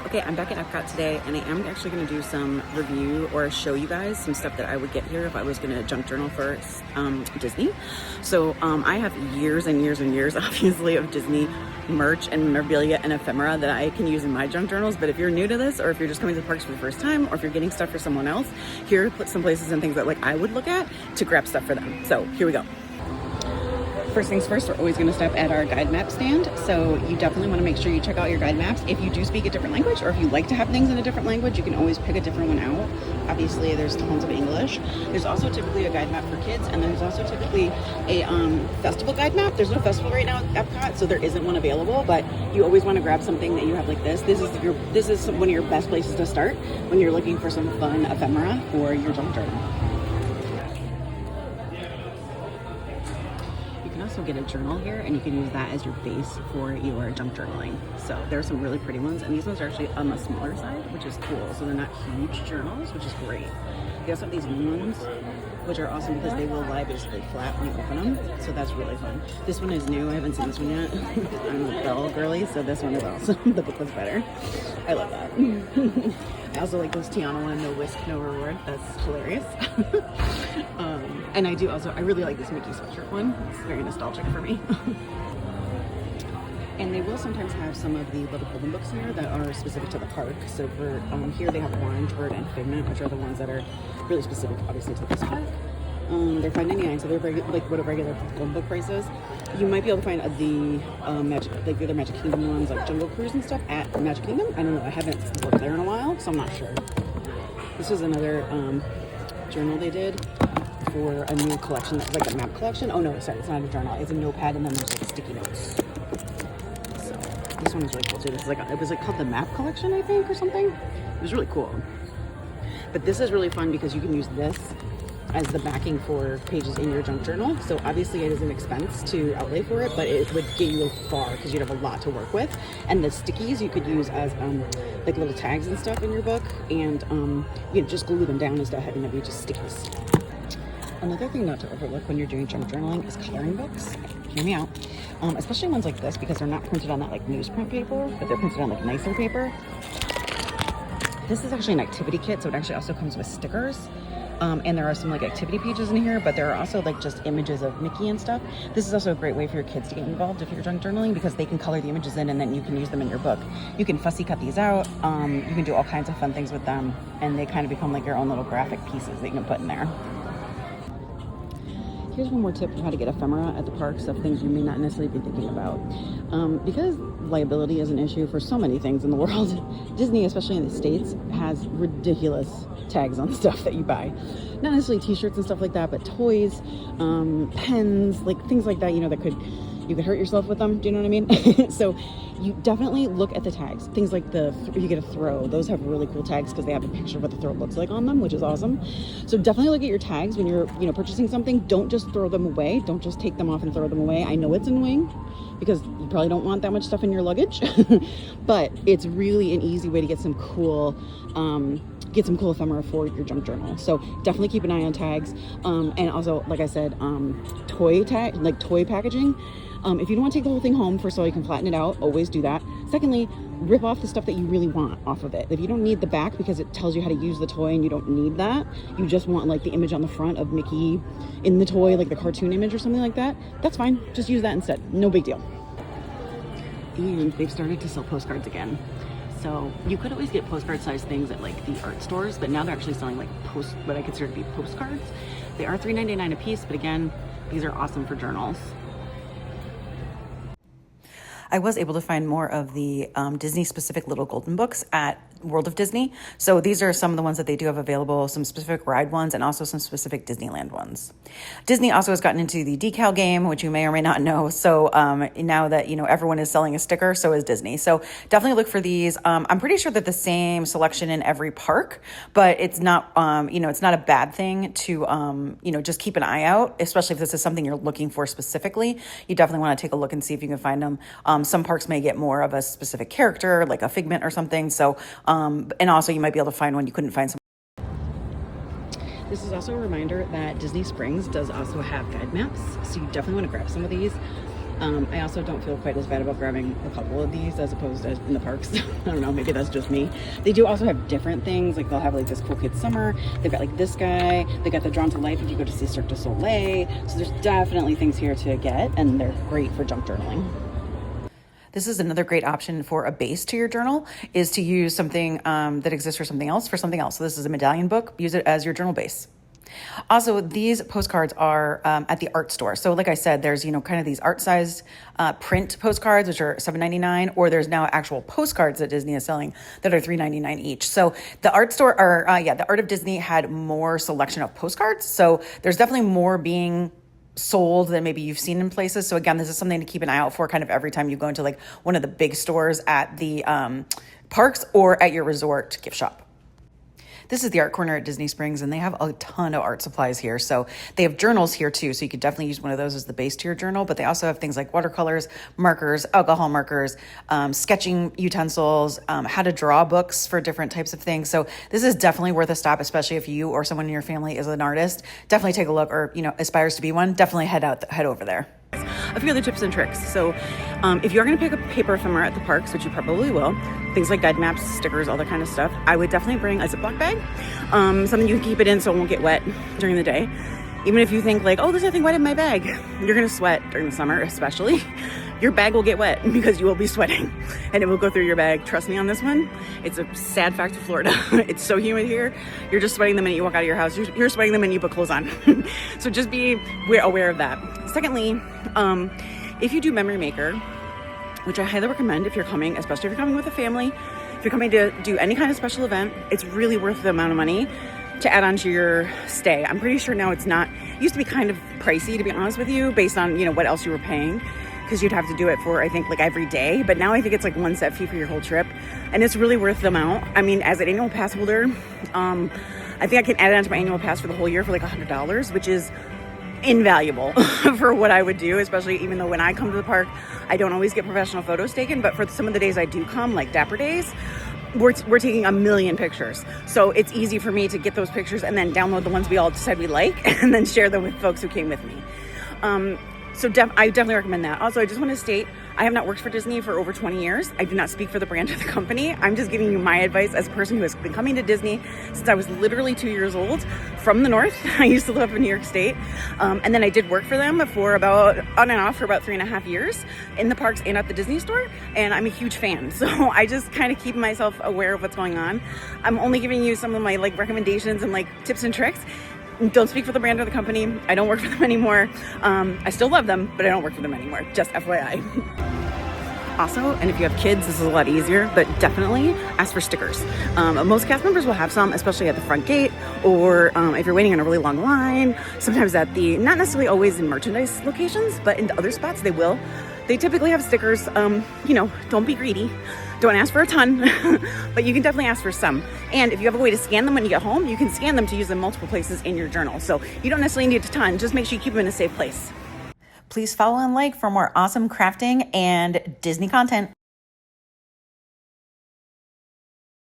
Okay, I'm back at EPCOT today, and I am actually going to do some review or show you guys some stuff that I would get here if I was going to junk journal for Disney. So I have years and years and years, obviously, of Disney merch and memorabilia and ephemera that I can use in my junk journals. But if you're new to this, or if you're just coming to the parks for the first time, or if you're getting stuff for someone else, here are some places and things that I would look at to grab stuff for them. So here we go. First things first, we're always going to stop at our guide map stand. So you definitely want to make sure you check out your guide maps. If you do speak a different language, or if you like to have things in a different language, you can always pick a different one out. Obviously, there's tons of English. There's also typically a guide map for kids, and there's also typically a festival guide map. There's no festival right now at Epcot, so there isn't one available, but you always want to grab something that you have like this. This is one of your best places to start when you're looking for some fun ephemera for your junk journal. Also get a journal here, and you can use that as your base for your junk journaling. So there are some really pretty ones, and these ones are actually on the smaller side, which is cool. So they're not huge journals, which is great. They also have these new ones, which are awesome because they will lie basically flat when you open them. So that's really fun. This one is new. I haven't seen this one yet. I'm a Belle girly, so this one is awesome. The book was better. I love that. I also like this Tiana one, no risk, no reward. That's hilarious. And I really like this Mickey sweatshirt one. It's very nostalgic for me. And they will sometimes have some of the little golden books here that are specific to the park. So for here they have Orange Bird and Figment, which are the ones that are really specific, obviously, to this park. They're $5.99, so they're very, like what a regular golden book price is. You might be able to find the the other Magic Kingdom ones, like Jungle Cruise and stuff, at Magic Kingdom. I don't know. I haven't looked there in a while, so I'm not sure. This is another journal they did for a new collection. It's like a map collection. Oh no, sorry, it's not a journal. It's a notepad, and then there's like sticky notes. So this one was really cool too. This is it was called the map collection, I think, or something. It was really cool. But this is really fun because you can use this as the backing for pages in your junk journal. So obviously it is an expense to outlay for it, but it would get you far because you'd have a lot to work with. And the stickies you could use as like little tags and stuff in your book, and just glue them down instead of having them be just stickies. Another thing not to overlook when you're doing junk journaling is coloring books. Hear me out. Especially ones like this, because they're not printed on that newsprint paper, but they're printed on nicer paper. This is actually an activity kit, so it actually also comes with stickers. And there are some activity pages in here, but there are also just images of Mickey and stuff. This is also a great way for your kids to get involved if you're junk journaling, because they can color the images in and then you can use them in your book. You can fussy cut these out. You can do all kinds of fun things with them, and they kind of become your own little graphic pieces that you can put in there. Here's one more tip on how to get ephemera at the parks of things you may not necessarily be thinking about. Because liability is an issue for so many things in the world, Disney, especially in the States, has ridiculous tags on stuff that you buy. Not necessarily t-shirts and stuff like that, but toys, pens, things like that, that you could hurt yourself with them. Do you know what I mean? So you definitely look at the tags. Things like you get a throw. Those have really cool tags because they have a picture of what the throw looks like on them, which is awesome. So definitely look at your tags when you're, purchasing something. Don't just throw them away. Don't just take them off and throw them away. I know it's annoying because you probably don't want that much stuff in your luggage, but it's really an easy way to get some cool ephemera for your junk journal. So definitely keep an eye on tags. And also, like I said, toy packaging. If you don't want to take the whole thing home, first of all, you can flatten it out. Always do that. Secondly, rip off the stuff that you really want off of it. If you don't need the back because it tells you how to use the toy and you don't need that, you just want the image on the front of Mickey in the toy, the cartoon image or something like that, that's fine. Just use that instead. No big deal. And they've started to sell postcards again. So you could always get postcard sized things at the art stores, but now they're actually selling what I consider to be postcards. They are $3.99 a piece, but again, these are awesome for journals. I was able to find more of the Disney-specific little golden books at World of Disney. So these are some of the ones that they do have available, some specific ride ones and also some specific Disneyland ones. Disney also has gotten into the decal game, which you may or may not know. So now that, everyone is selling a sticker, so is Disney. So definitely look for these. I'm pretty sure that the same selection in every park, but it's not, it's not a bad thing to, just keep an eye out, especially if this is something you're looking for specifically. You definitely want to take a look and see if you can find them. Some parks may get more of a specific character, like a Figment or something. So, and also you might be able to find one you couldn't find. This is also a reminder that Disney Springs does also have guide maps. So you definitely want to grab some of these. I also don't feel quite as bad about grabbing a couple of these as opposed to in the parks. I don't know, maybe that's just me. They do also have different things. Like they'll have like this Cool Kids Summer. They've got like this guy. They got the Drawn to Life if you go to see Cirque du Soleil. So there's definitely things here to get, and they're great for junk journaling. This is another great option for a base to your journal, is to use something that exists for something else. So this is a medallion book. Use it as your journal base. Also, these postcards are at the art store. So like I said, there's, kind of these art-sized print postcards, which are $7.99, or there's now actual postcards that Disney is selling that are $3.99 each. So the art store, the Art of Disney had more selection of postcards. So there's definitely more being sold than maybe you've seen in places. So again, this is something to keep an eye out for kind of every time you go into like one of the big stores at the parks or at your resort gift shop. This is the art corner at Disney Springs, and they have a ton of art supplies here. So they have journals here too. So you could definitely use one of those as the base to your journal, but they also have things like watercolors, markers, alcohol markers, sketching utensils, how to draw books for different types of things. So this is definitely worth a stop, especially if you or someone in your family is an artist. Definitely take a look, or, aspires to be one. Definitely head over there. A few other tips and tricks. So if you're going to pick up paper ephemera at the parks, which you probably will, things like guide maps, stickers, all that kind of stuff, I would definitely bring a Ziploc bag, something you can keep it in so it won't get wet during the day. Even if you think like, oh, there's nothing wet in my bag, you're going to sweat during the summer, especially. Your bag will get wet because you will be sweating and it will go through your bag. Trust me on this one. It's a sad fact of Florida. It's so humid here. You're just sweating the minute you walk out of your house. You're sweating the minute you put clothes on. So just be aware of that. Secondly, if you do Memory Maker, which I highly recommend if you're coming, especially if you're coming with a family, if you're coming to do any kind of special event, it's really worth the amount of money to add on to your stay. I'm pretty sure now it's not, it used to be kind of pricey, to be honest with you, based on, what else you were paying, because you'd have to do it for, I think, like every day. But now I think it's like one set fee for your whole trip, and it's really worth the amount. I mean, as an annual pass holder, I think I can add it onto my annual pass for the whole year for like $100, which is invaluable for what I would do, especially even though when I come to the park, I don't always get professional photos taken, but for some of the days I do come, like Dapper Days, we're taking a million pictures. So it's easy for me to get those pictures and then download the ones we all decide we like and then share them with folks who came with me. I definitely recommend that. Also, I just want to state, I have not worked for Disney for over 20 years. I do not speak for the brand or the company. I'm just giving you my advice as a person who has been coming to Disney since I was literally 2 years old from the North. I used to live up in New York State. And then I did work for them for about, on and off for about 3.5 years in the parks and at the Disney store. And I'm a huge fan. So I just kind of keep myself aware of what's going on. I'm only giving you some of my recommendations and tips and tricks. Don't speak for the brand or the company. I don't work for them anymore. I still love them, but I don't work for them anymore. Just FYI. Also, and if you have kids, this is a lot easier, but definitely ask for stickers. Most cast members will have some, especially at the front gate, or if you're waiting in a really long line, sometimes at not necessarily always in merchandise locations, but in other spots they will. They typically have stickers. Don't be greedy. Don't ask for a ton, but you can definitely ask for some. And if you have a way to scan them when you get home, you can scan them to use them multiple places in your journal. So you don't necessarily need a ton. Just make sure you keep them in a safe place. Please follow and like for more awesome crafting and Disney content.